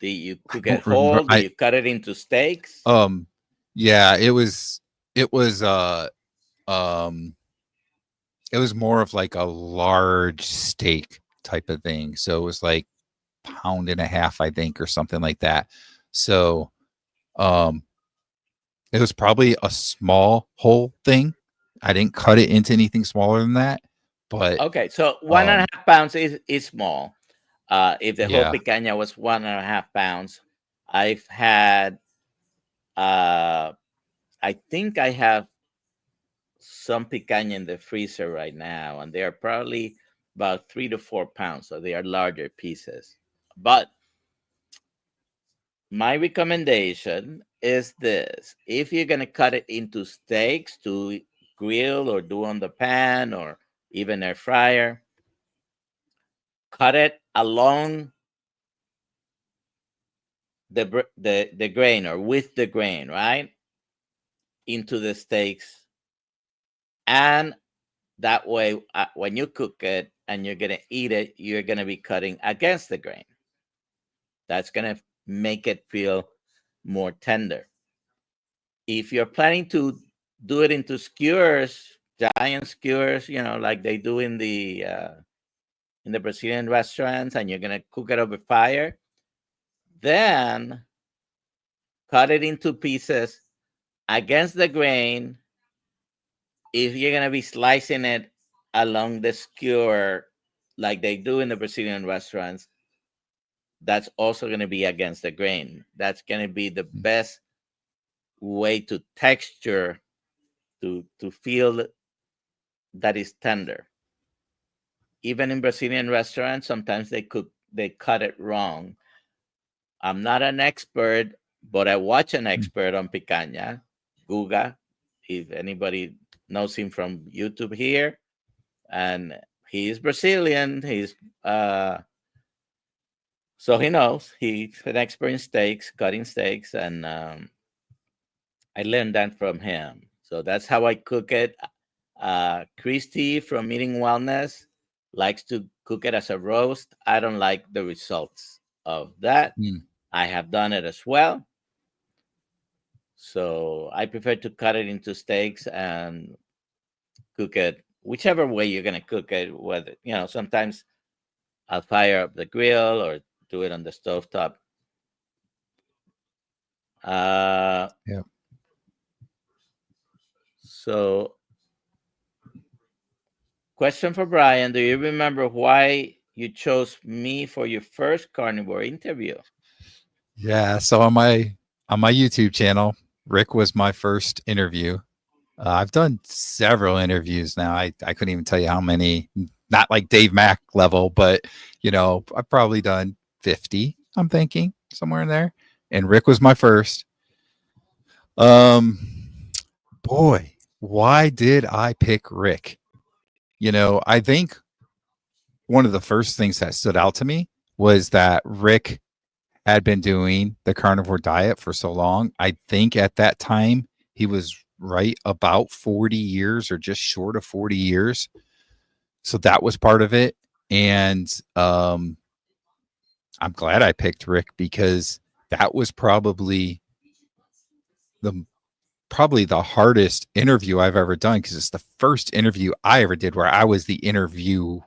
Did you
I
cook it
don't remember.
whole? Did you cut it into steaks?
Um, yeah, it was um it was more of like a large steak type of thing. So it was like pound and a half, I think, or something like that. So um it was probably a small whole thing. I didn't cut it into anything smaller than that. But
Okay, so one and a
um
half pounds is small. If the whole
yeah.
picanha was 1.5 pounds, I've had, uh, I think I have some picanha in the freezer right now, and they are probably about 3 to 4 pounds, so they are larger pieces. But my recommendation is this: if you're gonna cut it into steaks to grill or do on the pan or even air fryer. Cut it along the grain or with the grain, right? Into the steaks. And that way, when you cook it and you're going to eat it, you're going to be cutting against the grain. That's going to make it feel more tender. If you're planning to do it into skewers, giant skewers, like they do in the Brazilian restaurants, and you're gonna cook it over fire, then cut it into pieces against the grain. If you're gonna be slicing it along the skewer, like they do in the Brazilian restaurants, that's also gonna be against the grain. That's gonna be the best way to texture to feel that is tender. Even in Brazilian restaurants, sometimes they cut it wrong. I'm not an expert, but I watch an expert on picanha, Guga, if anybody knows him from YouTube here, and he is Brazilian. So he knows. He's an expert in steaks, cutting steaks, and I learned that from him. So that's how I cook it. Christy from Eating Wellness likes to cook it as a roast. I don't like the results of that. I have done it as well. So I prefer to cut it into steaks and cook it whichever way you're going to cook it. Whether, sometimes I'll fire up the grill or do it on the stovetop.
Yeah.
So, question for Brian: do you remember why you chose me for your first carnivore interview?
Yeah. So on my YouTube channel, Rick was my first interview. I've done several interviews now. I couldn't even tell you how many. Not like Dave Mack level, but I've probably done 50. I'm thinking somewhere in there. And Rick was my first. Boy, why did I pick Rick? I think one of the first things that stood out to me was that Rick had been doing the carnivore diet for so long. I think at that time he was right about 40 years or just short of 40 years. So that was part of it. And I'm glad I picked Rick because that was the probably the hardest interview I've ever done because it's the first interview I ever did where I was the interviewer,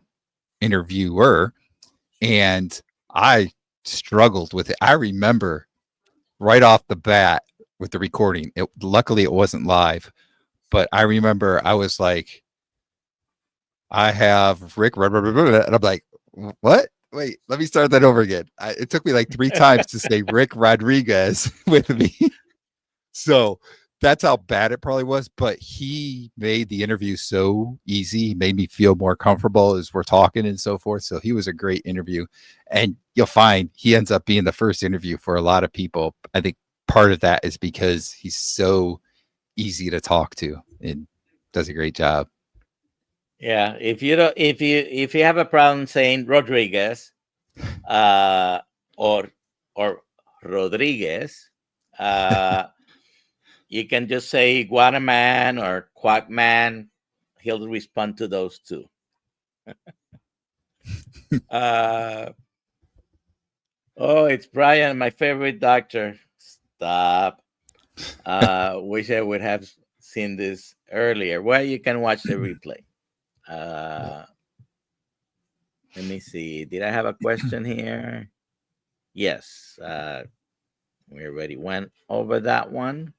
and I struggled with it. I remember right off the bat with the recording. Luckily it wasn't live, but I remember I was like, I have Rick, and I'm like, what? Wait, let me start that over again. It took me like 3 times to say Rick Rodriguez with me. So that's how bad it probably was. But he made the interview so easy. He made me feel more comfortable as we're talking and so forth. So he was a great interview. And you'll find he ends up being the first interview for a lot of people. I think part of that is because he's so easy to talk to and does a great job.
Yeah, if you have a problem saying Rodriguez, uh, or Rodriguez, you can just say Guataman or Quackman. He'll respond to those two. Oh, it's Brian, my favorite doctor. Stop. Wish I would have seen this earlier. Well, you can watch the replay. Let me see. Did I have a question here? Yes. We already went over that one.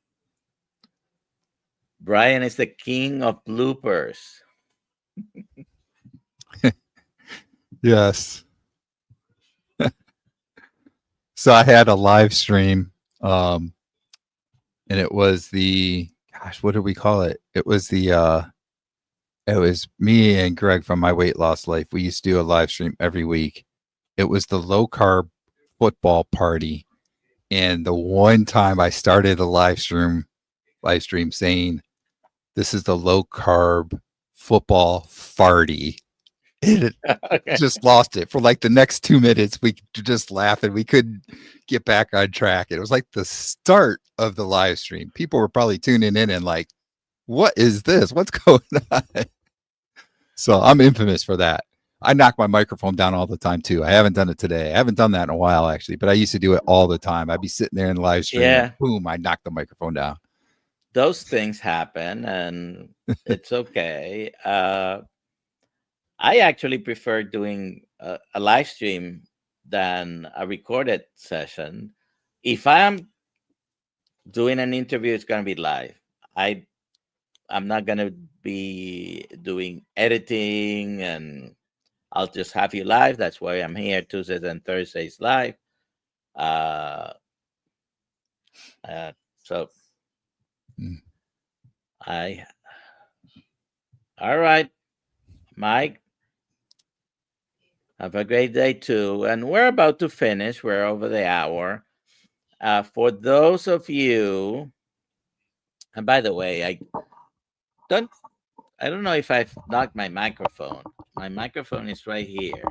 Brian is the king of bloopers.
Yes. So I had a live stream, and it was what did we call it? It was me and Greg from My Weight Loss Life. We used to do a live stream every week. It was the low carb football party. And the one time I started a live stream saying This is the low carb football farty. It
Okay.
just lost it for like the next 2 minutes. We just laughing. We couldn't get back on track. It was like the start of the live stream. People were probably tuning in and like, what is this? What's going on? So I'm infamous for that. I knock my microphone down all the time too. I haven't done it today. I haven't done that in a while actually, but I used to do it all the time. I'd be sitting there in the live stream and
Yeah,
boom, I knock the microphone down.
those things happen, and it's okay. I actually prefer doing a live stream than a recorded session. If I'm doing an interview, it's going to be live. I I'm not going to be doing editing, and I'll just have you live. That's why I'm here Tuesdays and Thursdays live. Uh, so
Mm.
I all right, Mike. Have a great day too. And we're about to finish. We're over the hour. For those of you, and by the way, don't I don't know if I've knocked my microphone. My microphone is right here.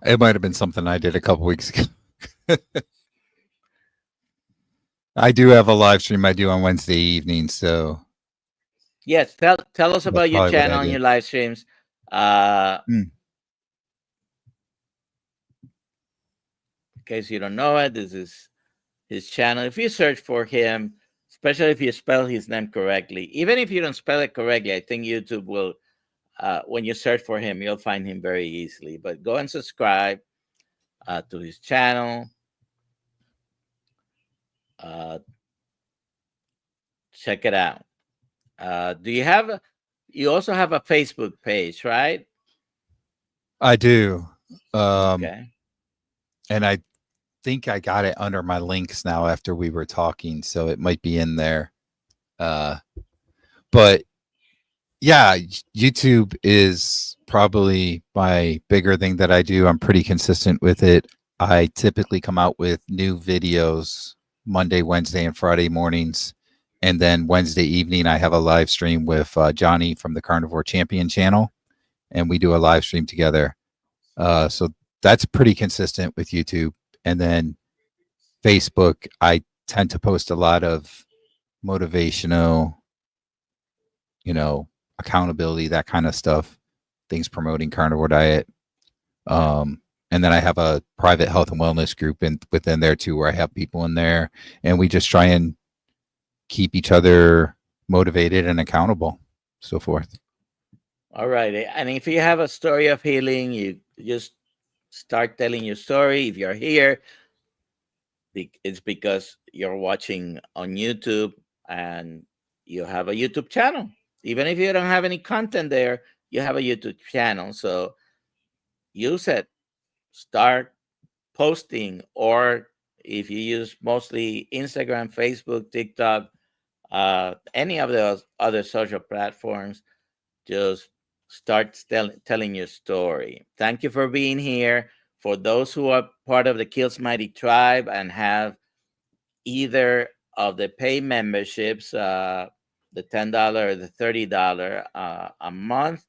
It might have been something I did a couple weeks ago. I do have a live stream I do on Wednesday evening, so
Yes, tell us
that's
about your
probably what I
channel and
did.
your live streams. Uh,
Mm.
in case you don't know it, this is his channel. If you search for him, especially if you spell his name correctly, even if you don't spell it correctly, I think YouTube will. When you search for him, you'll find him very easily. But go and subscribe to his channel. Uh, check it out. Do you have? You also have a Facebook page, right?
I do.
Okay.
And I think I got it under my links now after we were talking, so it might be in there. Uh, but yeah, YouTube is probably my bigger thing that I do. I'm pretty consistent with it. I typically come out with new videos Monday, Wednesday, and Friday mornings. And then Wednesday evening, I have a live stream with Johnny from the Carnivore Champion channel, and we do a live stream together. So that's pretty consistent with YouTube. And then Facebook, I tend to post a lot of motivational, you know, accountability, that kind of stuff, things promoting carnivore diet. And then I have a private health and wellness group within there too, where I have people in there, and we just try and keep each other motivated and accountable, so forth.
All right. And if you have a story of healing, you just start telling your story. If you're here, it's because you're watching on YouTube and you have a YouTube channel. Even if you don't have any content there, you have a YouTube channel. So use it. Start posting, or if you use mostly Instagram, Facebook, TikTok, any of those other social platforms, just start telling your story. Thank you for being here. For those who are part of the Kills Mighty tribe and have either of the pay memberships, the $10 or the $30 a month,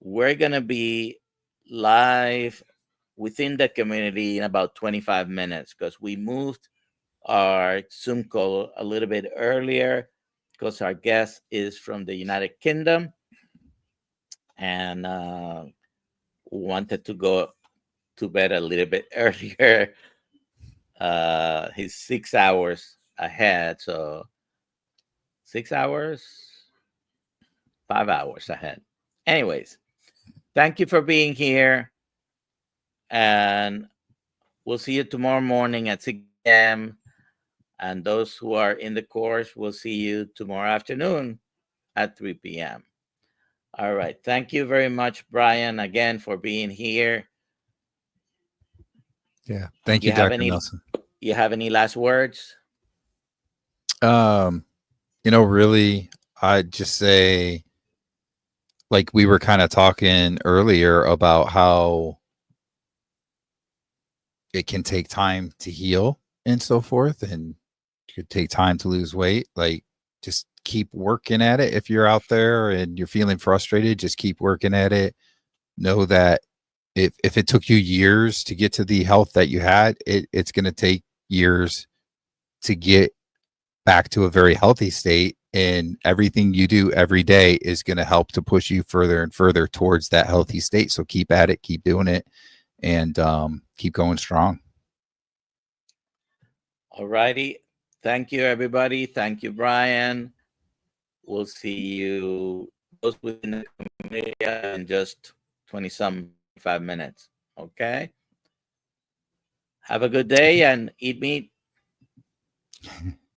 we're going to be live within the community in about 25 minutes because we moved our Zoom call a little bit earlier because our guest is from the United Kingdom and wanted to go to bed a little bit earlier. He's 6 hours ahead, so 6 hours, 5 hours ahead. Anyways, thank you for being here, and we'll see you tomorrow morning at 6 a.m. And those who are in the course, we'll see you tomorrow afternoon at 3 p.m. All right. Thank you very much, Brian, again for being here.
Yeah. Thank
You
you,
have
Dr.
any
Nelson.
you have any last words?
Um, really, I'd just say, like we were kind of talking earlier about how it can take time to heal and so forth. And could take time to lose weight. Like, just keep working at it. If you're out there and you're feeling frustrated, just keep working at it. Know that if it took you years to get to the health that you had, it's going to take years to get back to a very healthy state. And everything you do every day is going to help to push you further and further towards that healthy state. So keep at it, keep doing it, and keep going strong.
All righty. Thank you, everybody. Thank you, Brian. We'll see you, those within the community, in just 20 some 25 minutes. Okay. Have a good day and eat meat.